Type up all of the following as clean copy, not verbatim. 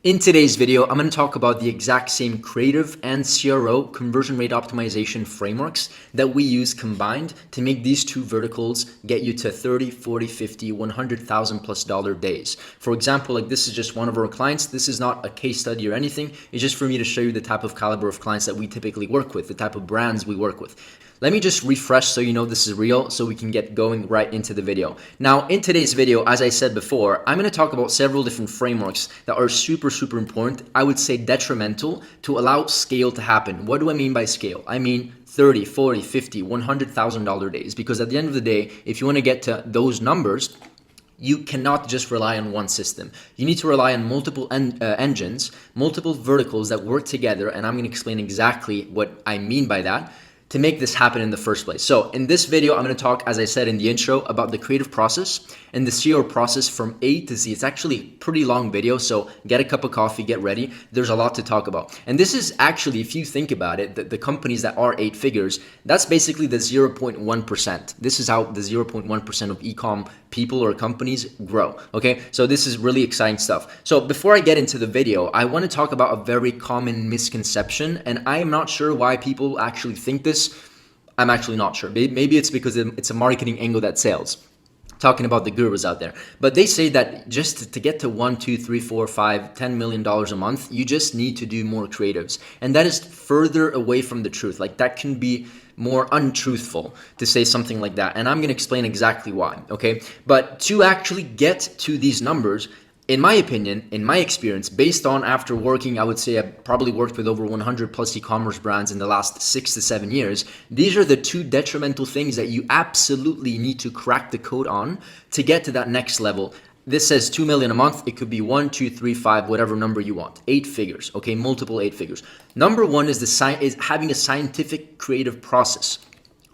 In today's video, I'm going to talk about the exact same creative and CRO conversion rate optimization frameworks that we use combined to make these two verticals get you to 30, 40, 50, 100,000 plus dollar days. For example, like this is just one of our clients. This is not a case study or anything. It's just for me to show you the type of caliber of clients that we typically work with, the type of brands we work with. Let me just refresh so you know this is real so we can get going right into the video. Now, in today's video, as I said before, I'm going to talk about several different frameworks that are super important. I would say detrimental to allow scale to happen. What do I mean by scale? I mean 30, 40, 50, $100,000 days. Because at the end of the day, if you want to get to those numbers, you cannot just rely on one system. You need to rely on multiple engines, multiple verticals that work together. And I'm going to explain exactly what I mean by that to make this happen in the first place. So in this video, I'm going to talk, as I said in the intro, about the creative process and the CEO process from A to Z. It's actually a pretty long video, so get a cup of coffee, get ready. There's a lot to talk about. And this is actually, if you think about it, the companies that are 8 figures, that's basically the 0.1%. This is how the 0.1% of ecom people or companies grow. Okay, so this is really exciting stuff. So before I get into the video, I want to talk about a very common misconception, and I am not sure why people actually think this. I'm actually not sure. Maybe it's because it's a marketing angle that sells. Talking about the gurus out there, but they say that just to get to 1, 2, 3, 4, 5, $10 million a month, you just need to do more creatives, and that is further away from the truth. Like that can be more untruthful to say something like that, and I'm going to explain exactly why. Okay, but to actually get to these numbers, in my opinion, in my experience, based on after working, I would say I've probably worked with over 100 plus e-commerce brands in the last 6 to 7 years. These are the two detrimental things that you absolutely need to crack the code on to get to that next level. This says 2 million a month. It could be 1, 2, 3, 5, whatever number you want. 8 figures, okay, multiple 8 figures. Number one is is having a scientific creative process,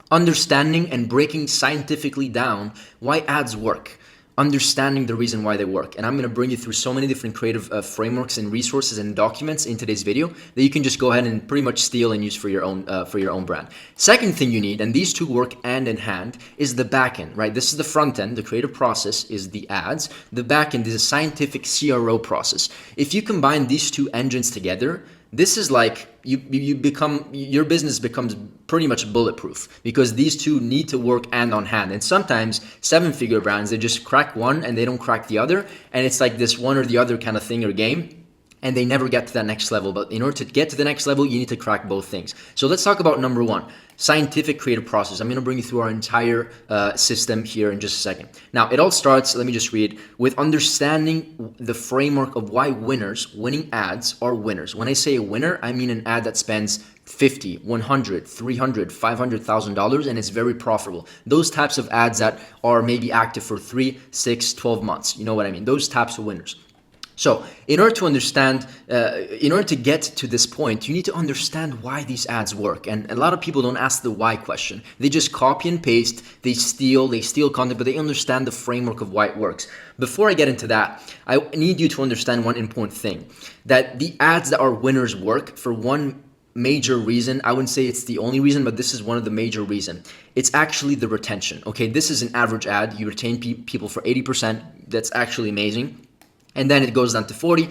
understanding and breaking scientifically down why ads work. Understanding the reason why they work. And I'm going to bring you through so many different creative frameworks and resources and documents in today's video that you can just go ahead and pretty much steal and use for your own brand. Second thing you need, and these two work hand in hand, is the back end, right? This is the front end. The creative process is the ads. The back end is a scientific CRO process. If you combine these two engines together, this is like your business becomes pretty much bulletproof because these two need to work hand on hand. And sometimes 7-figure brands, they just crack one and they don't crack the other. And it's like this one or the other kind of thing or game. And they never get to that next level. But in order to get to the next level, you need to crack both things. So let's talk about number one, scientific creative process. I'm going to bring you through our entire system here in just a second. Now, it all starts, let me just read, with understanding the framework of why winning ads are winners. When I say a winner, I mean an ad that spends 50, 100, 300, $500,000 and it's very profitable. Those types of ads that are maybe active for 3, 6, 12 months. You know what I mean? Those types of winners. So in order to understand, in order to get to this point, you need to understand why these ads work. And a lot of people don't ask the why question. They just copy and paste, they steal content, but they understand the framework of why it works. Before I get into that, I need you to understand one important thing, that the ads that are winners work for one major reason. I wouldn't say it's the only reason, but this is one of the major reasons. It's actually the retention. Okay, this is an average ad. You retain people for 80%. That's actually amazing. And then it goes down to 40.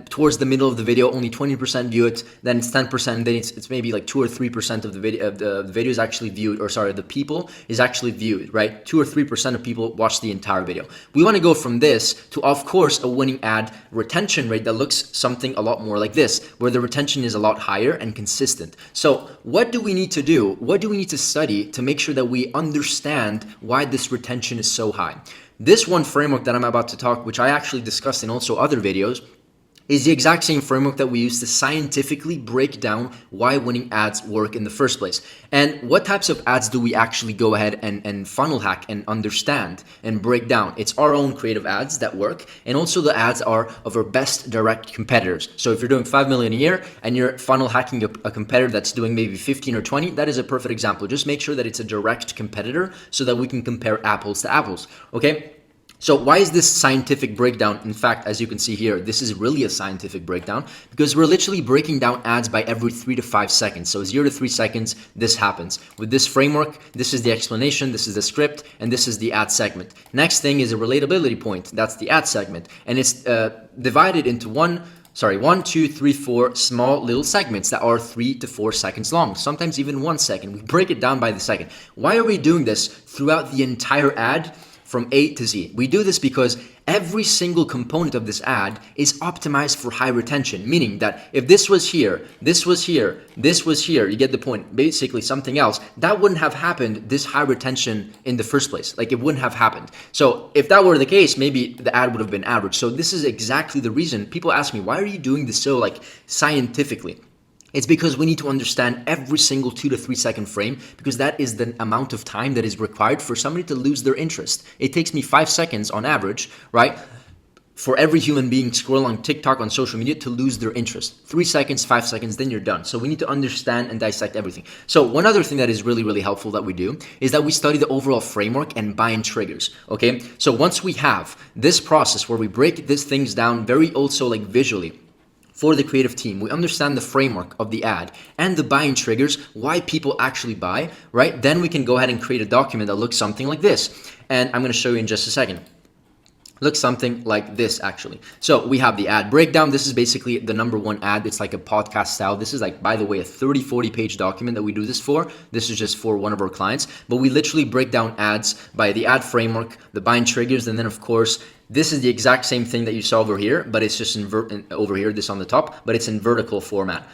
Towards the middle of the video, only 20% view it. Then it's 10%. And then it's maybe like 2 or 3% of the video. The video is actually viewed, or sorry, the people is actually viewed, right? 2 or 3% of people watch the entire video. We want to go from this to, of course, a winning ad retention rate that looks something a lot more like this, where the retention is a lot higher and consistent. So what do we need to do? What do we need to study to make sure that we understand why this retention is so high? This one framework that I'm about to talk, which I actually discussed in also other videos, is the exact same framework that we use to scientifically break down why winning ads work in the first place. And what types of ads do we actually go ahead and funnel hack and understand and break down? It's our own creative ads that work, and also the ads are of our best direct competitors. So if you're doing 5 million a year and you're funnel hacking a competitor that's doing maybe 15 or 20, that is a perfect example. Just make sure that it's a direct competitor so that we can compare apples to apples, okay? So why is this scientific breakdown? In fact, as you can see here, this is really a scientific breakdown because we're literally breaking down ads by every 3 to 5 seconds. So 0 to 3 seconds, this happens. With this framework, this is the explanation, this is the script, and this is the ad segment. Next thing is a relatability point. That's the ad segment. And it's divided into one one, two, three, four small little segments that are 3 to 4 seconds long, sometimes even 1 second. We break it down by the second. Why are we doing this throughout the entire ad from A to Z? We do this because every single component of this ad is optimized for high retention, meaning that if this was here, this was here, this was here, you get the point, basically something else, that wouldn't have happened, this high retention in the first place. Like, it wouldn't have happened. So if that were the case, maybe the ad would have been average. So this is exactly the reason people ask me, why are you doing this so like scientifically? It's because we need to understand every single 2 to 3 second frame, because that is the amount of time that is required for somebody to lose their interest. It takes me 5 seconds on average, right, for every human being scrolling on TikTok, on social media, to lose their interest. 3 seconds, 5 seconds, then you're done. So we need to understand and dissect everything. So one other thing that is really, really helpful that we do is that we study the overall framework and buying triggers, okay? So once we have this process where we break these things down very also like visually, for the creative team, we understand the framework of the ad and the buying triggers, why people actually buy, right? Then we can go ahead and create a document that looks something like this. And I'm going to show you in just a second. Looks something like this, actually. So we have the ad breakdown. This is basically the number one ad. It's like a podcast style. This is like, by the way, a 40 page document that we do this for. This is just for one of our clients. But we literally break down ads by the ad framework, the buying triggers, and then of course, this is the exact same thing that you saw over here, but it's just over here, this on the top, but it's in vertical format,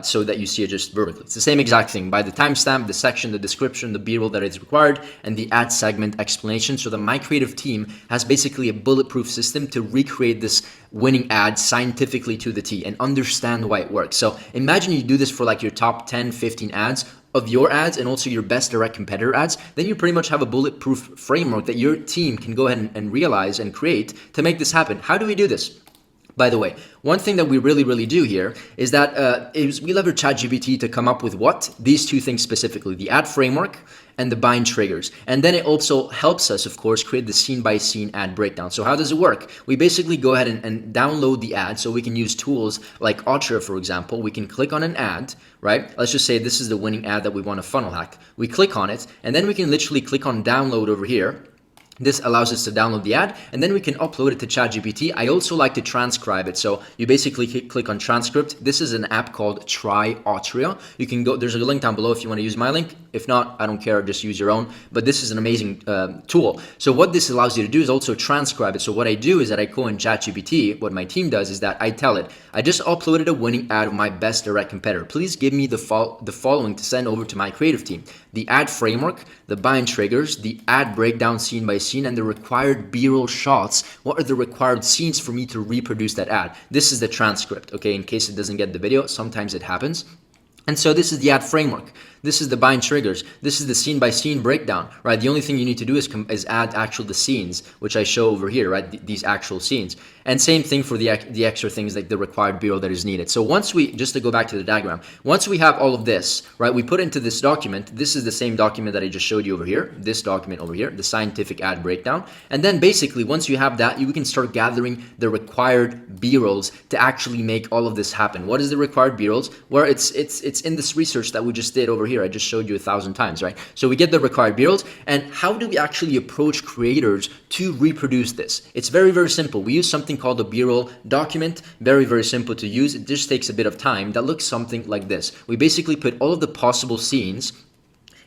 so that you see it just vertically. It's the same exact thing by the timestamp, the section, the description, the B-roll that is required, and the ad segment explanation, so that my creative team has basically a bulletproof system to recreate this winning ad scientifically to the T and understand why it works. So imagine you do this for like your top 10, 15 ads of your ads and also your best direct competitor ads, then you pretty much have a bulletproof framework that your team can go ahead and realize and create to make this happen. How do we do this? By the way, one thing that we really do here is that we leverage ChatGPT to come up with what? These two things specifically, the ad framework and the buying triggers. And then it also helps us, of course, create the scene-by-scene ad breakdown. So how does it work? We basically go ahead and download the ad, so we can use tools like Otter, for example. We can click on an ad, right? Let's just say this is the winning ad that we want to funnel hack. We click on it, and then we can literally click on download over here. This allows us to download the ad, and then we can upload it to ChatGPT. I also like to transcribe it. So you basically click on transcript. This is an app called Try Autria. You can go, there's a link down below if you want to use my link. If not, I don't care, just use your own. But this is an amazing tool. So what this allows you to do is also transcribe it. So what I do is that I go in ChatGPT. What my team does is that I tell it, I just uploaded a winning ad of my best direct competitor. Please give me the following to send over to my creative team: the ad framework, the buying triggers, the ad breakdown scene by scene, and the required B-roll shots. What are the required scenes for me to reproduce that ad? This is the transcript, okay, in case it doesn't get the video. Sometimes it happens. And so this is the ad framework. This is the buying triggers. This is the scene by scene breakdown, right? The only thing you need to do is add the scenes, which I show over here, right? These actual scenes. And same thing for the extra things like the required B-roll that is needed. So once we, just to go back to the diagram, once we have all of this, right, we put into this document. This is the same document that I just showed you over here, this document over here, the scientific ad breakdown. And then basically once you have that, you can start gathering the required B-rolls to actually make all of this happen. What is the required B-rolls? Where it's in this research that we just did over here. I just showed you 1,000 times, right? So we get the required B-rolls, and how do we actually approach creators to reproduce this? It's very simple. We use something called a B-roll document. Very simple to use. It just takes a bit of time. That looks something like this. We basically put all of the possible scenes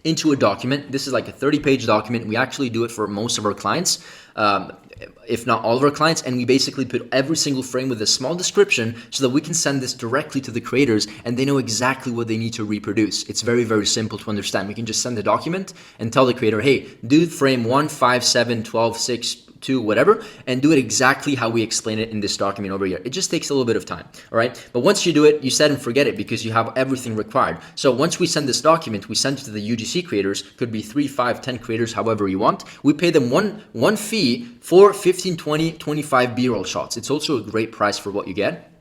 into a document. This is like a 30-page document. We actually do it for most of our clients, if not all of our clients, and we basically put every single frame with a small description so that we can send this directly to the creators and they know exactly what they need to reproduce. It's very simple to understand. We can just send the document and tell the creator, hey, do frame 1, 5, 7, 12, 6, 2, whatever, and do it exactly how we explain it in this document over here. It just takes a little bit of time, all right? But once you do it, you set and forget it because you have everything required. So once we send this document, we send it to the UGC creators, could be 3, 5, 10 creators, however you want. We pay them one fee for 15, 20, 25 B-roll shots. It's also a great price for what you get.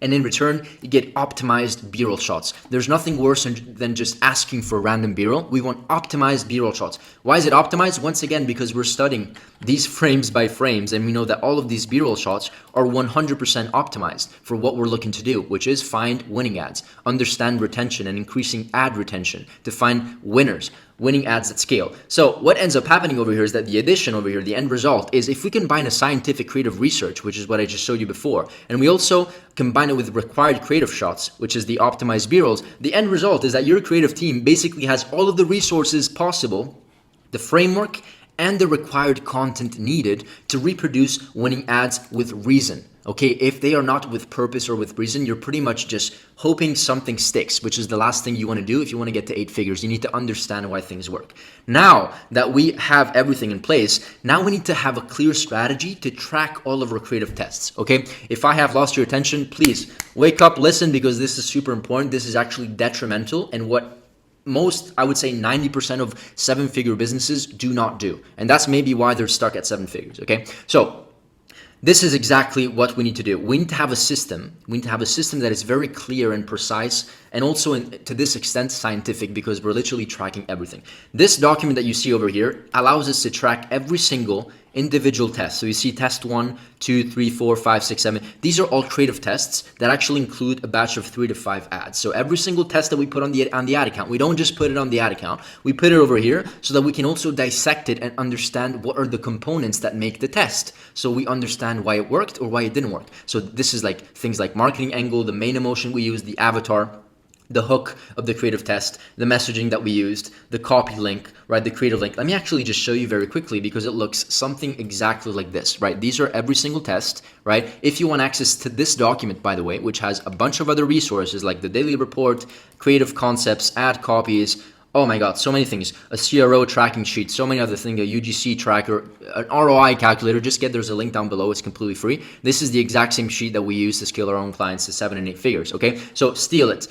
And in return, you get optimized B-roll shots. There's nothing worse than just asking for random B-roll. We want optimized B-roll shots. Why is it optimized? Once again, because we're studying these frames by frames, and we know that all of these B-roll shots are 100% optimized for what we're looking to do, which is find winning ads, understand retention and increasing ad retention, to find winners. winning ads at scale. So what ends up happening over here is that the addition over here, the end result is if we combine a scientific creative research, which is what I just showed you before, and we also combine it with required creative shots, which is the optimized B-rolls, the end result is that your creative team basically has all of the resources possible, the framework, and the required content needed to reproduce winning ads with reason. Okay, if they are not with purpose or with reason, you're pretty much just hoping something sticks, which is the last thing you want to do if you want to get to 8 figures. You need to understand why things work. Now that we have everything in place, now we need to have a clear strategy to track all of our creative tests. Okay, if I have lost your attention, please wake up, listen, because this is super important. This is actually detrimental and what most, I would say 90% of 7-figure businesses do not do. And that's maybe why they're stuck at 7 figures, okay? So this is exactly what we need to do. We need to have a system. We need to have a system that is very clear and precise, and also to this extent scientific, because we're literally tracking everything. This document that you see over here allows us to track every single individual test. So you see test 1, 2, 3, 4, 5, 6, 7. These are all creative tests that actually include a batch of 3 to 5 ads. So every single test that we put on the ad account, we don't just put it on the ad account. We put it over here so that we can also dissect it and understand what are the components that make the test. So we understand why it worked or why it didn't work. So this is like things like marketing angle, the main emotion we use, the avatar, the hook of the creative test, the messaging that we used, the copy link, right? The creative link. Let me actually just show you very quickly because it looks something exactly like this, right? These are every single test, right? If you want access to this document, by the way, which has a bunch of other resources like the daily report, creative concepts, ad copies, oh my God, so many things, a CRO tracking sheet, so many other things, a UGC tracker, an ROI calculator, just there's a link down below, it's completely free. This is the exact same sheet that we use to scale our own clients to 7 and 8 figures, okay? So steal it.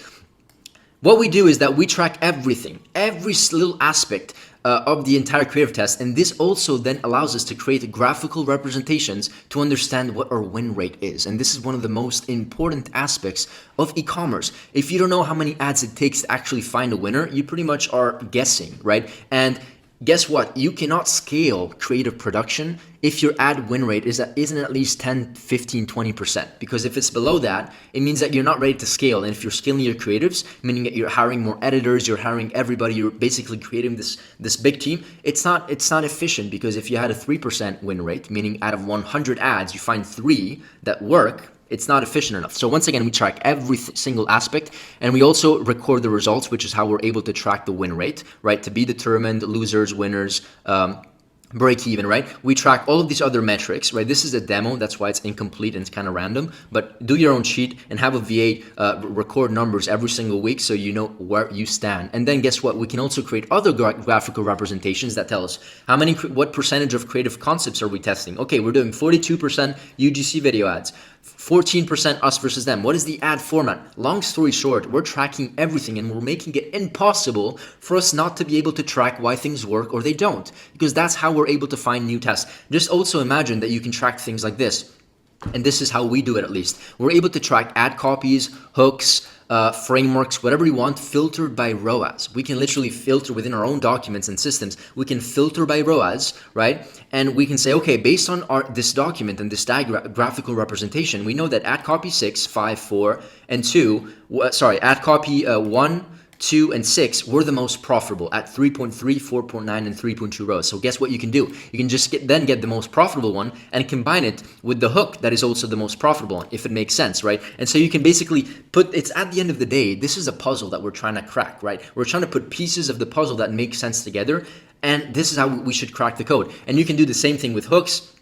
What we do is that we track everything, every little aspect of the entire creative test, and this also then allows us to create graphical representations to understand what our win rate is. And this is one of the most important aspects of e-commerce. If you don't know how many ads it takes to actually find a winner, you pretty much are guessing, right? And guess what? You cannot scale creative production if your ad win rate isn't at least 10, 15, 20%. Because if it's below that, it means that you're not ready to scale. And if you're scaling your creatives, meaning that you're hiring more editors, you're hiring everybody, you're basically creating this big team, it's not efficient. Because if you had a 3% win rate, meaning out of 100 ads, you find 3 that work, it's not efficient enough. So once again, we track every single aspect, and we also record the results, which is how we're able to track the win rate, right? To be determined, losers, winners, break even, right? We track all of these other metrics, right? This is a demo, that's why it's incomplete and it's kind of random, but do your own sheet and have a VA record numbers every single week so you know where you stand. And then guess what? We can also create other graphical representations that tell us what percentage of creative concepts are we testing? Okay, we're doing 42% UGC video ads, 14% us versus them. What is the ad format? Long story short, we're tracking everything and we're making it impossible for us not to be able to track why things work or they don't, because that's how we're able to find new tests. Just also imagine that you can track things like this. And this is how we do it, at least. We're able to track ad copies, hooks, frameworks, whatever you want, filtered by ROAS. We can literally filter within our own documents and systems. We can filter by ROAS, right? And we can say, okay, based on this document and this graphical representation, we know that ad copy 6, 5, 4, and 2, ad copy 1, 2, and 6 were the most profitable at 3.3, 4.9, and 3.2 rows. So guess what you can do? You can just get the most profitable one and combine it with the hook that is also the most profitable one, if it makes sense, right? And so you can basically it's at the end of the day, this is a puzzle that we're trying to crack, right? We're trying to put pieces of the puzzle that make sense together, and this is how we should crack the code. And you can do the same thing with hooks.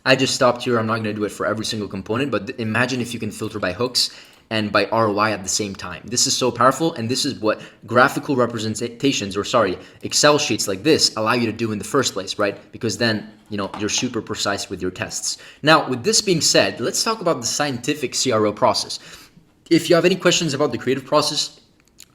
I just stopped here. I'm not going to do it for every single component, but imagine if you can filter by hooks and by ROI at the same time. This is so powerful, and this is what graphical representations, Excel sheets like this allow you to do in the first place, right? Because then, you're super precise with your tests. Now, with this being said, let's talk about the scientific CRO process. If you have any questions about the creative process,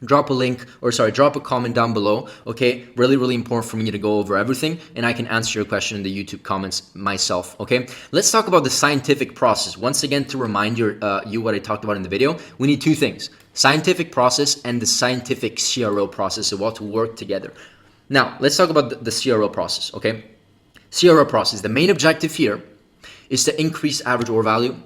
drop a comment down below, okay? Really, really important for me to go over everything, and I can answer your question in the YouTube comments myself, okay? Let's talk about the scientific process. Once again, to remind you what I talked about in the video, we need 2 things: scientific process and the scientific CRO process, so all to work together. Now, let's talk about the CRO process, okay? CRO process, the main objective here is to increase average order value,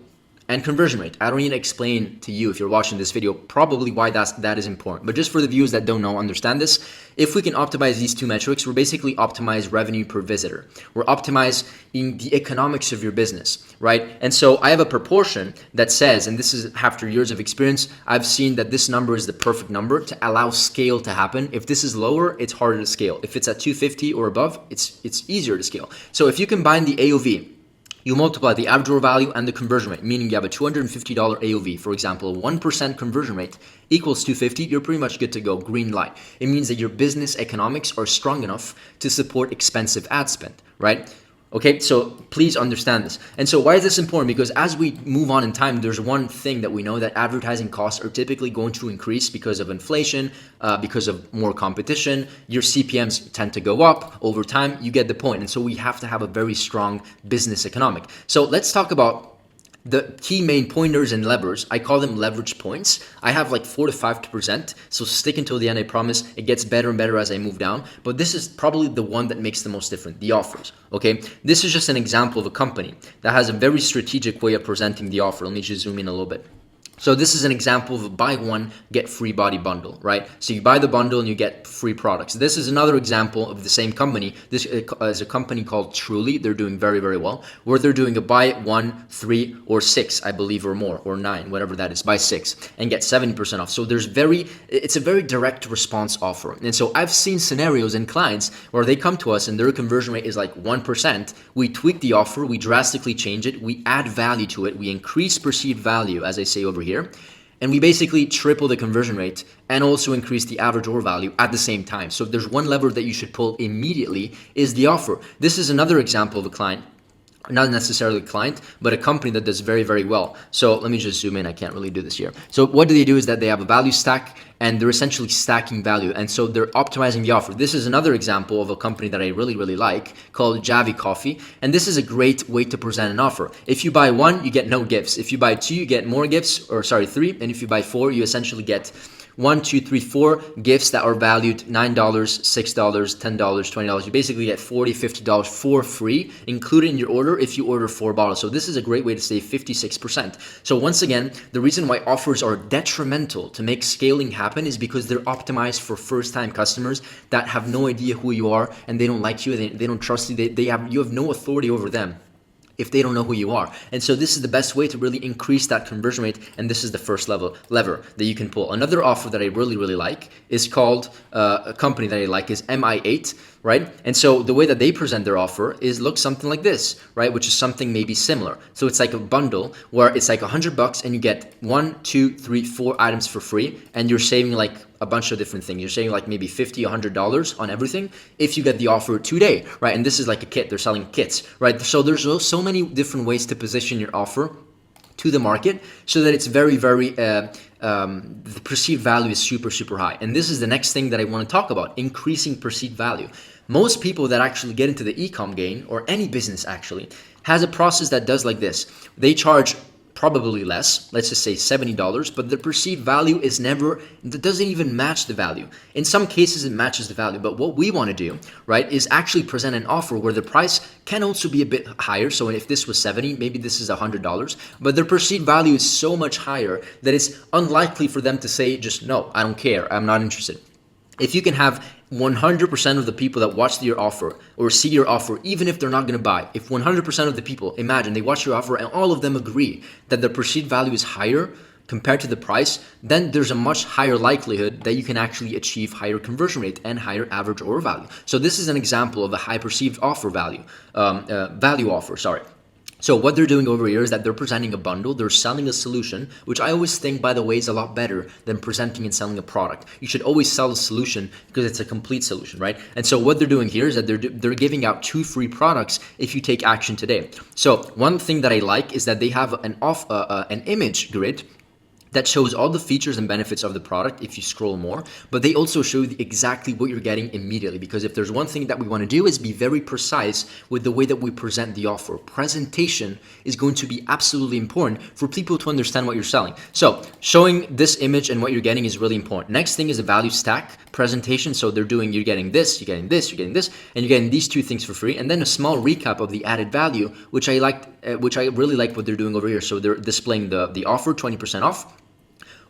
and conversion rate. I don't need to explain to you if you're watching this video probably why that is important. But just for the viewers that don't know, understand this. If we can optimize these two metrics, we're basically optimize revenue per visitor. We're optimizing the economics of your business, right? And so I have a proportion that says, and this is after years of experience, I've seen that this number is the perfect number to allow scale to happen. If this is lower, it's harder to scale. If it's at 250 or above, it's easier to scale. So if you combine the AOV, you multiply the average order value and the conversion rate, meaning you have a $250 AOV, for example, 1% conversion rate equals 250, you're pretty much good to go, green light. It means that your business economics are strong enough to support expensive ad spend, right? Okay, so please understand this. And so why is this important? Because as we move on in time, there's one thing that we know, that advertising costs are typically going to increase because of inflation, because of more competition. Your CPMs tend to go up over time. You get the point. And so we have to have a very strong business economic. So let's talk about the key main pointers and levers. I call them leverage points. I have like 4 to 5%. So stick until the end, I promise. It gets better and better as I move down. But this is probably the one that makes the most difference, the offers. Okay. This is just an example of a company that has a very strategic way of presenting the offer. Let me just zoom in a little bit. So this is an example of a buy one, get free body bundle, right? So you buy the bundle and you get free products. This is another example of the same company. This is a company called Truly. They're doing very, very well, where they're doing a buy 1, 3, or 6, I believe, or more, or 9, whatever that is, buy 6 and get 70% off. So it's a very direct response offer. And so I've seen scenarios in clients where they come to us and their conversion rate is like 1%. We tweak the offer, we drastically change it, we add value to it, we increase perceived value, as I say over here, and we basically triple the conversion rate and also increase the average order value at the same time. So if there's one lever that you should pull immediately, is the offer. This is another example of a client, not necessarily a client, but a company that does very, very well. So let me just zoom in. I can't really do this here. So what do they do is that they have a value stack and they're essentially stacking value. And so they're optimizing the offer. This is another example of a company that I really, really like called Javi Coffee. And this is a great way to present an offer. If you buy 1, you get no gifts. If you buy 2, you get more gifts, or sorry, 3. And if you buy 4, you essentially get 1, 2, 3, 4 gifts that are valued $9, $6, $10, $20. You basically get $40, $50 for free, included in your order if you order 4 bottles. So this is a great way to save 56%. So once again, the reason why offers are detrimental to make scaling happen is because they're optimized for first-time customers that have no idea who you are and they don't like you, they don't trust you, you have no authority over them if they don't know who you are. And so this is the best way to really increase that conversion rate, and this is the first lever that you can pull. Another offer that I really, really like is called, a company that I like is MI8, right? And so the way that they present their offer looks something like this, right? Which is something maybe similar. So it's like a bundle where it's like $100 and you get 1, 2, 3, 4 items for free, and you're saving like a bunch of different things. You're saving like maybe $50, $100 on everything if you get the offer today, right? And this is like a kit. They're selling kits, right? So there's so many different ways to position your offer to the market so that it's very, very, the perceived value is super, super high. And this is the next thing that I want to talk about, increasing perceived value. Most people that actually get into the ecom game, or any business actually, has a process that does like this. They charge probably less, let's just say $70, but the perceived value doesn't even match the value. In some cases, it matches the value, but what we want to do, right, is actually present an offer where the price can also be a bit higher. So if this was 70, maybe this is $100, but their perceived value is so much higher that it's unlikely for them to say, just no, I don't care, I'm not interested. If you can have 100% of the people that watch your offer or see your offer, even if they're not going to buy, if 100% of the people, imagine they watch your offer and all of them agree that the perceived value is higher compared to the price, then there's a much higher likelihood that you can actually achieve higher conversion rate and higher average order value. So this is an example of a high perceived offer value offer. So what they're doing over here is that they're presenting a bundle, they're selling a solution, which I always think, by the way, is a lot better than presenting and selling a product. You should always sell a solution because it's a complete solution, right? And so what they're doing here is that they're giving out 2 free products if you take action today. So one thing that I like is that they have an image grid that shows all the features and benefits of the product if you scroll more, but they also show you exactly what you're getting immediately. Because if there's one thing that we want to do is be very precise with the way that we present the offer. Presentation is going to be absolutely important for people to understand what you're selling. So showing this image and what you're getting is really important. Next thing is a value stack presentation. So you're getting this, you're getting this, you're getting this, and you're getting these two things for free. And then a small recap of the added value, which I really like what they're doing over here. So they're displaying the offer, 20% off,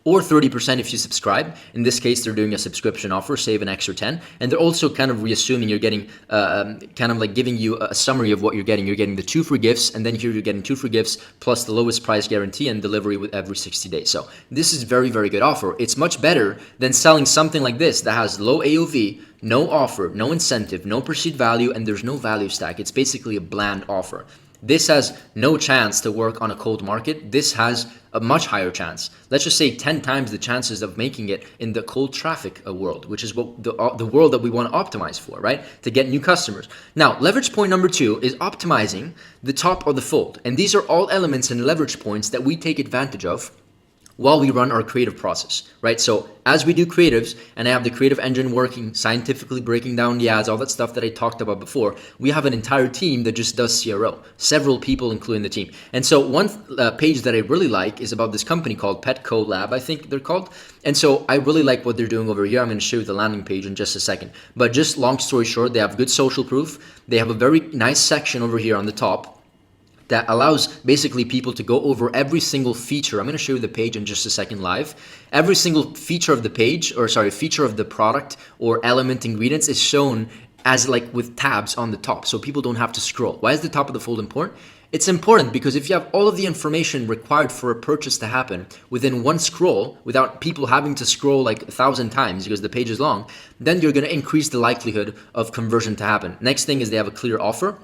or 30% if you subscribe. In this case, they're doing a subscription offer, save an extra 10. And they're also kind of reassuming you're getting, kind of like giving you a summary of what you're getting. You're getting the 2 free gifts, and then here you're getting 2 free gifts plus the lowest price guarantee and delivery with every 60 days. So this is very, very good offer. It's much better than selling something like this that has low AOV, no offer, no incentive, no perceived value, and there's no value stack. It's basically a bland offer. This has no chance to work on a cold market. This has a much higher chance. Let's just say 10 times the chances of making it in the cold traffic world, which is what the world that we want to optimize for, right? To get new customers. Now, leverage point number 2 is optimizing the top of the fold. And these are all elements and leverage points that we take advantage of while we run our creative process, right? So as we do creatives, and I have the creative engine working, scientifically breaking down the ads, all that stuff that I talked about before, we have an entire team that just does CRO, several people including the team. And so one page that I really like is about this company called Petco Lab, I think they're called. And so I really like what they're doing over here. I'm going to show you the landing page in just a second. But just long story short, they have good social proof. They have a very nice section over here on the top that allows basically people to go over every single feature. I'm going to show you the page in just a second live. Every single feature of the page, feature of the product or element ingredients is shown as like with tabs on the top, so people don't have to scroll. Why is the top of the fold important? It's important because if you have all of the information required for a purchase to happen within one scroll, without people having to scroll like 1,000 times because the page is long, then you're going to increase the likelihood of conversion to happen. Next thing is they have a clear offer.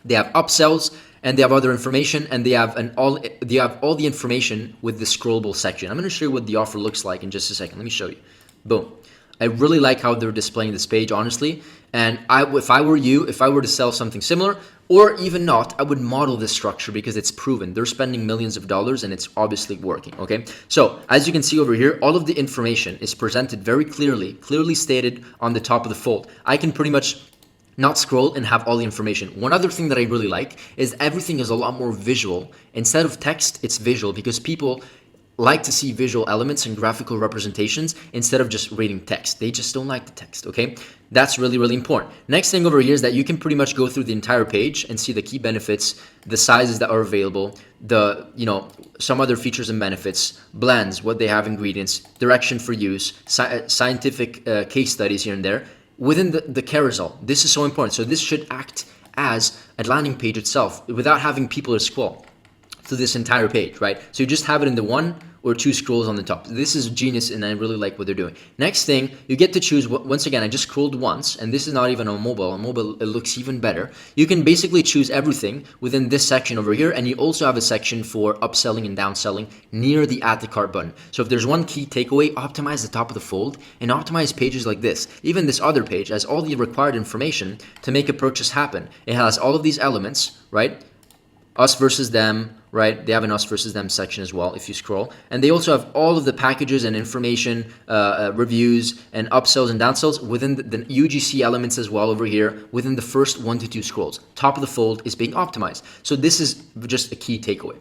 They have upsells, and they have other information, and they have all the information with the scrollable section. I'm going to show you what the offer looks like in just a second. Let me show you. Boom. I really like how they're displaying this page, honestly. And if I were you, if I were to sell something similar, or even not, I would model this structure because it's proven. They're spending millions of dollars, and it's obviously working, okay? So as you can see over here, all of the information is presented very clearly stated on the top of the fold. I can pretty much not scroll and have all the information. One other thing that I really like is everything is a lot more visual. Instead of text, it's visual because people like to see visual elements and graphical representations instead of just reading text. They just don't like the text, okay? That's really, really important. Next thing over here is that you can pretty much go through the entire page and see the key benefits, the sizes that are available, some other features and benefits, blends, what they have, ingredients, direction for use, scientific case studies here and there. Within the carousel, this is so important. So this should act as a landing page itself without having people to scroll through this entire page, right? So you just have it in the 1 or 2 scrolls on the top. This is genius, and I really like what they're doing. Next thing, you get to choose, once again, I just scrolled once, and this is not even on mobile. On mobile, it looks even better. You can basically choose everything within this section over here, and you also have a section for upselling and downselling near the add to cart button. So if there's one key takeaway, optimize the top of the fold and optimize pages like this. Even this other page has all the required information to make a purchase happen. It has all of these elements, right? Us versus them, right? They have an us versus them section as well if you scroll. And they also have all of the packages and information, reviews and upsells and downsells within the UGC elements as well over here within the first 1 to 2 scrolls. Top of the fold is being optimized. So this is just a key takeaway.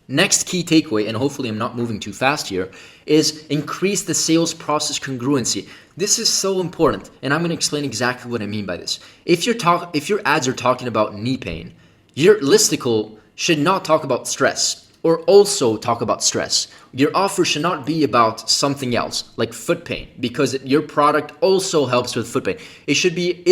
Next key takeaway, and hopefully I'm not moving too fast here, is increase the sales process congruency. This is so important, and I'm going to explain exactly what I mean by this. If your ads are talking about knee pain, your listicle should not talk about stress or also talk about stress. Your offer should not be about something else like foot pain because your product also helps with foot pain. It should be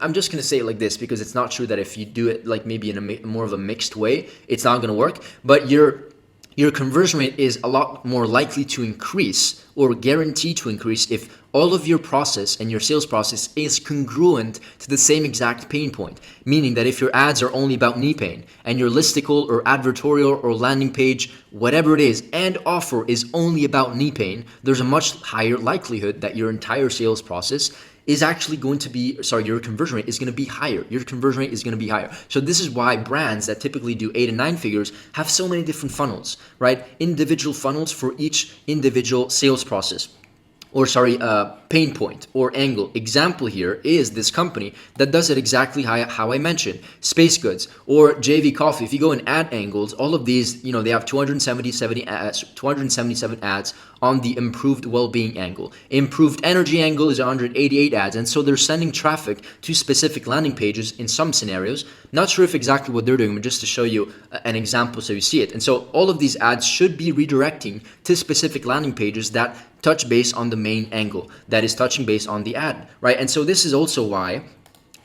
I'm just going to say it like this because it's not true that if you do it like maybe in a more of a mixed way, it's not going to work, but your conversion rate is a lot more likely to increase or guaranteed to increase if all of your process and your sales process is congruent to the same exact pain point. Meaning that if your ads are only about knee pain and your listicle or advertorial or landing page, whatever it is, and offer is only about knee pain, there's a much higher likelihood that your entire sales process is actually going to be, your conversion rate is going to be higher. Your conversion rate is going to be higher. So this is why brands that typically do 8 and 9 figures have so many different funnels, right? Individual funnels for each individual sales process. Or pain point or angle. Example here is this company that does it exactly how I mentioned. Space Goods or JV Coffee. If you go and add angles, all of these, they have 277 ads on the improved well-being angle. Improved energy angle is 188 ads. And so they're sending traffic to specific landing pages in some scenarios. Not sure if exactly what they're doing, but just to show you an example so you see it. And so all of these ads should be redirecting to specific landing pages that touch base on the main angle, that is touching base on the ad, right? And so this is also why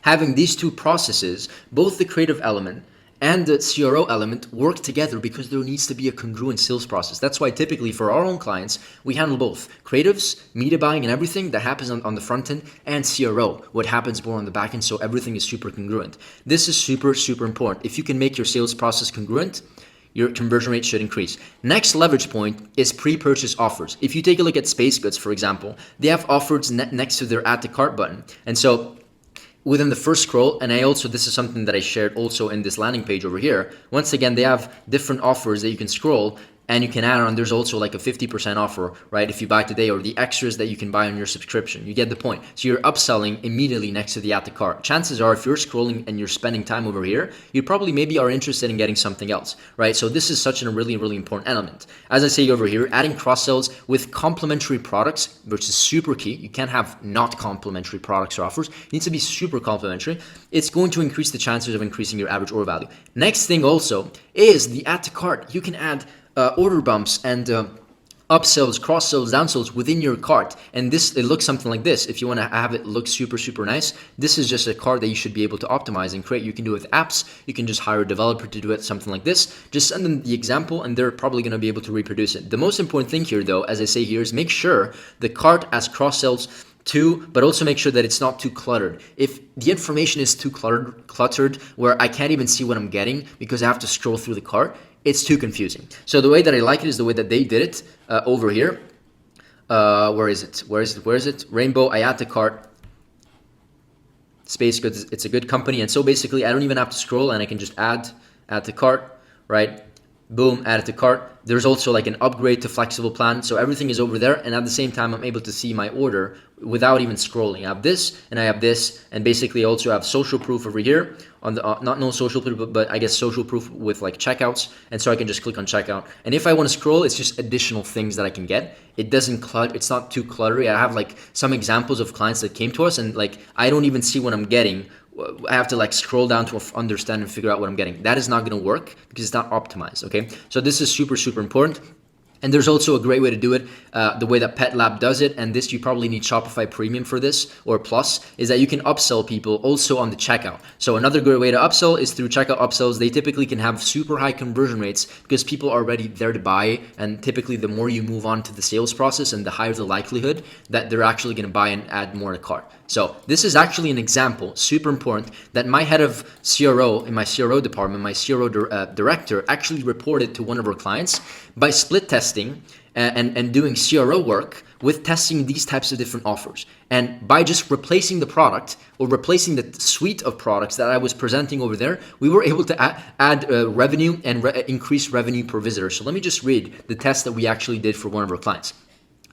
having these two processes, both the creative element and the CRO element, work together, because there needs to be a congruent sales process. That's why typically for our own clients, we handle both creatives, media buying and everything that happens on the front end, and CRO, what happens more on the back end, so everything is super congruent. This is super, super important. If you can make your sales process congruent, your conversion rate should increase. Next leverage point is pre-purchase offers. If you take a look at Space Goods, for example, they have offers next to their add to cart button. And so within the first scroll, and this is something that I shared also in this landing page over here. Once again, they have different offers that you can scroll and you can add on. There's also like a 50% offer, right? If you buy today, or the extras that you can buy on your subscription. You get the point. So you're upselling immediately next to the add to cart. Chances are, if you're scrolling and you're spending time over here, you probably maybe are interested in getting something else, right? So this is such a really, really important element. As I say over here, adding cross sells with complementary products, which is super key. You can't have not complementary products or offers. It needs to be super complementary. It's going to increase the chances of increasing your average order value. Next thing also is the add to cart. You can add order bumps and upsells, cross sells, downsells within your cart. And it looks something like this. If you want to have it look super, super nice, this is just a cart that you should be able to optimize and create. You can do it with apps. You can just hire a developer to do it, something like this. Just send them the example and they're probably going to be able to reproduce it. The most important thing here, though, as I say here, is make sure the cart has cross sells too, but also make sure that it's not too cluttered. If the information is too cluttered where I can't even see what I'm getting because I have to scroll through the cart, it's too confusing. So the way that I like it is the way that they did it over here. Where is it? Rainbow, I add to cart. Space Goods, it's a good company. And so basically I don't even have to scroll and I can just add to cart, right? Boom, add it to cart. There's also like an upgrade to flexible plan. So everything is over there. And at the same time, I'm able to see my order without even scrolling. I have this and I have this. And basically I also have social proof over here on the, not no social proof, but I guess social proof with like checkouts. And so I can just click on checkout. And if I want to scroll, it's just additional things that I can get. It doesn't clutter. It's not too cluttery. I have like some examples of clients that came to us and like, I don't even see what I'm getting. I have to like scroll down to understand and figure out what I'm getting. That is not going to work because it's not optimized. Okay. So this is super, super important. And there's also a great way to do it, the way that Pet Lab does it, and this you probably need Shopify Premium for this, or Plus, is that you can upsell people also on the checkout. So another great way to upsell is through checkout upsells. They typically can have super high conversion rates because people are already there to buy, and typically the more you move on to the sales process and the higher the likelihood that they're actually going to buy and add more to cart. So this is actually an example, super important, that my head of CRO in my CRO department, my CRO director actually reported to one of our clients by split testing and doing CRO work with testing these types of different offers. And by just replacing the product or replacing the suite of products that I was presenting over there, we were able to add revenue and increase revenue per visitor. So let me just read the test that we actually did for one of our clients.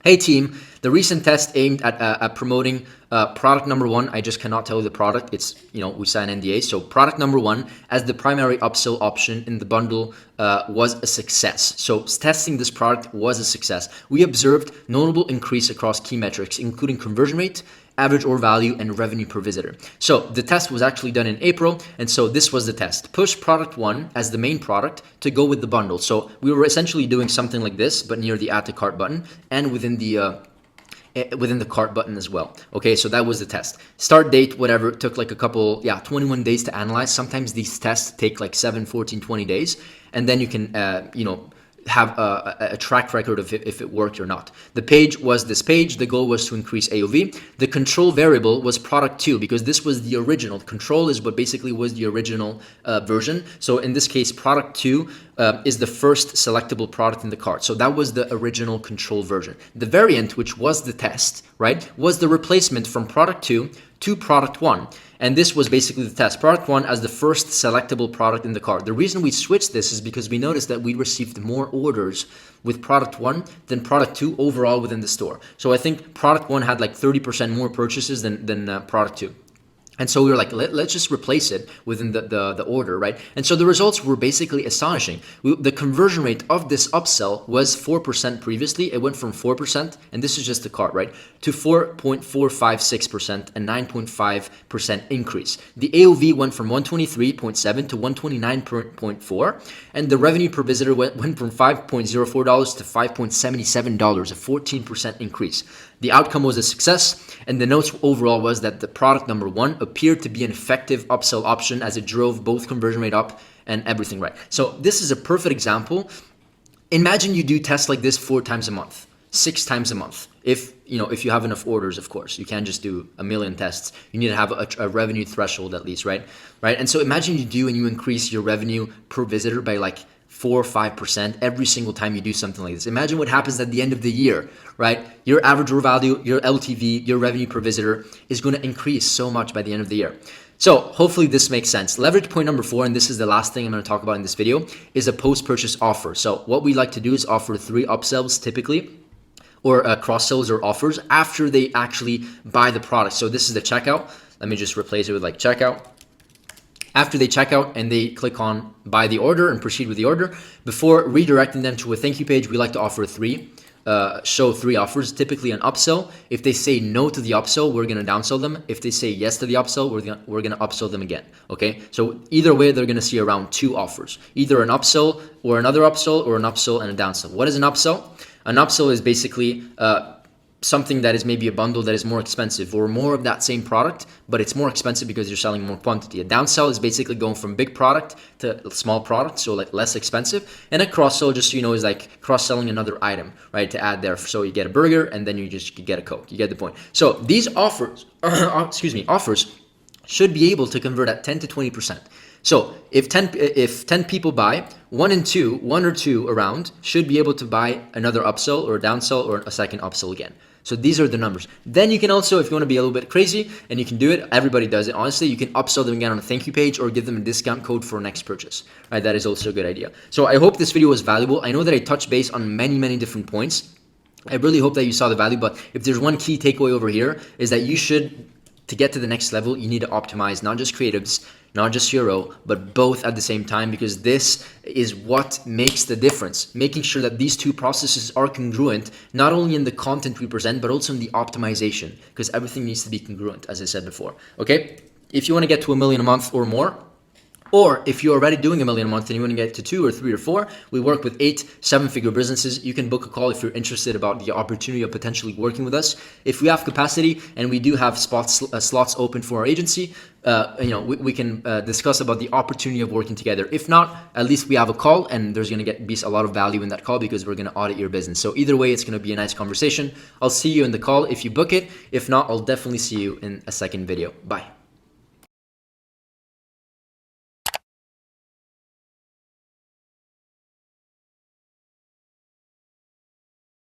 Hey team, the recent test aimed at promoting product number one. I just cannot tell you the product. It's, we sign NDA. So product number one as the primary upsell option in the bundle was a success. So testing this product was a success. We observed notable increase across key metrics, including conversion rate, average order value, and revenue per visitor. So the test was actually done in April. And so this was the test. Push product one as the main product to go with the bundle. So we were essentially doing something like this, but near the add to cart button and within the cart button as well. Okay, so that was the test. Start date, whatever, it took like 21 days to analyze. Sometimes these tests take like 7, 14, 20 days. And then you can, have a track record of if it worked or not. The page was this page. The goal was to increase AOV. The control variable was product 2 because this was the original. Control is what basically was the original version. So in this case, product 2 is the first selectable product in the cart. So that was the original control version. The variant, which was the test, right, was the replacement from product 2 to product 1. And this was basically the test. Product 1 as the first selectable product in the cart. The reason we switched this is because we noticed that we received more orders with product 1 than product 2 overall within the store. So I think product 1 had like 30% more purchases than product 2. And so we were like, let's just replace it within the order, right? And so the results were basically astonishing. The conversion rate of this upsell was 4% previously. It went from 4%, and this is just the cart, right, to 4.456%, a 9.5% increase. The AOV went from 123.7 to 129.4, and the revenue per visitor went from $5.04 to $5.77, a 14% increase. The outcome was a success, and the notes overall was that the product number 1 appeared to be an effective upsell option as it drove both conversion rate up and everything right. So this is a perfect example. Imagine you do tests like this 4 times a month, 6 times a month. If you have enough orders, of course, you can't just do a million tests. You need to have a revenue threshold at least, right? And so imagine you do and you increase your revenue per visitor by like 4 or 5% every single time you do something like this. Imagine what happens at the end of the year, right? Your average order value, your LTV, your revenue per visitor is going to increase so much by the end of the year. So hopefully this makes sense. Leverage point number 4, and this is the last thing I'm going to talk about in this video, is a post-purchase offer. So what we like to do is offer 3 upsells typically, or cross-sells or offers after they actually buy the product. So this is the checkout. Let me just replace it with like checkout. After they check out and they click on buy the order and proceed with the order, before redirecting them to a thank you page, we like to offer show 3 offers, typically an upsell. If they say no to the upsell, we're going to downsell them. If they say yes to the upsell, we're going to upsell them again. Okay, so either way, they're going to see around 2 offers, either an upsell or another upsell, or an upsell and a downsell. What is an upsell? An upsell is basically something that is maybe a bundle that is more expensive, or more of that same product, but it's more expensive because you're selling more quantity. A downsell is basically going from big product to small product, so like less expensive. And a cross-sell, just so you know, is like cross-selling another item, right, to add there. So you get a burger and then you just get a Coke. You get the point. So these offers, offers should be able to convert at 10 to 20%. So if 10 people buy, 1 or 2 around should be able to buy another upsell or a downsell or a second upsell again. So these are the numbers. Then you can also, if you want to be a little bit crazy, and you can do it, everybody does it, honestly, you can upsell them again on a thank you page or give them a discount code for next purchase. Right? That is also a good idea. So I hope this video was valuable. I know that I touched base on many different points. I really hope that you saw the value, but if there's one key takeaway over here, is that you should, to get to the next level, you need to optimize not just creatives, not just CRO, but both at the same time, because this is what makes the difference. Making sure that these 2 processes are congruent, not only in the content we present, but also in the optimization, because everything needs to be congruent, as I said before. Okay? If you want to get to $1 million a month or more, or if you're already doing $1 million a month and you want to get to 2 or 3 or 4, we work with 8 7-figure businesses. You can book a call if you're interested about the opportunity of potentially working with us. If we have capacity and we do have slots open for our agency, we can discuss about the opportunity of working together. If not, at least we have a call, and there's going to be a lot of value in that call because we're going to audit your business. So either way, it's going to be a nice conversation. I'll see you in the call if you book it. If not, I'll definitely see you in a second video. Bye.